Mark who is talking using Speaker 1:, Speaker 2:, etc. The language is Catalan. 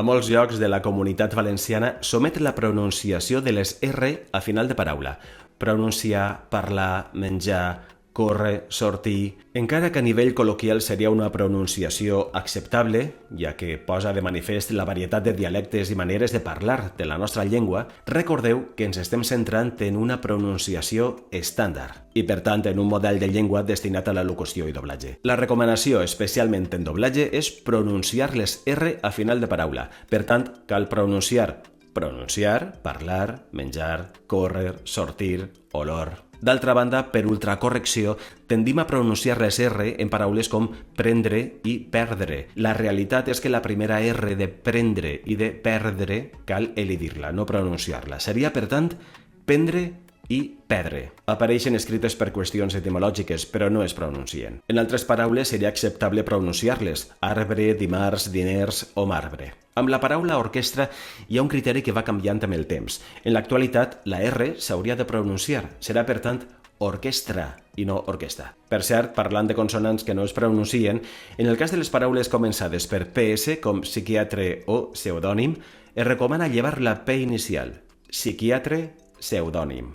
Speaker 1: A molts llocs de la Comunitat Valenciana s'omet la pronunciació de les R a final de paraula. Pronunciar, parlar, menjar, córrer, sortir... Encara que a nivell col·loquial seria una pronunciació acceptable, ja que posa de manifest la varietat de dialectes i maneres de parlar de la nostra llengua, recordeu que ens estem centrant en una pronunciació estàndard i, per tant, en un model de llengua destinat a la locució i doblatge. La recomanació, especialment en doblatge, és pronunciar les R a final de paraula. Per tant, cal pronunciar, parlar, menjar, córrer, sortir, olor... D'altra banda, per ultracorrecció, tendim a pronunciar les R en paraules com prendre i perdre. La realitat és que la primera R de prendre i de perdre cal elidir-la, no pronunciar-la. Seria, per tant, prendre i perdre. Apareixen escrites per qüestions etimològiques, però no es pronuncien. En altres paraules, seria acceptable pronunciar-les: arbre, dimarts, diners o marbre. Amb la paraula orquestra hi ha un criteri que va canviant amb el temps. En l'actualitat, la R s'hauria de pronunciar. Serà, per tant, orquestra i no orquestra. Per cert, parlant de consonants que no es pronuncien, en el cas de les paraules començades per PS, com psiquiatre o pseudònim, es recomana llevar la P inicial. Psiquiatre, pseudònim.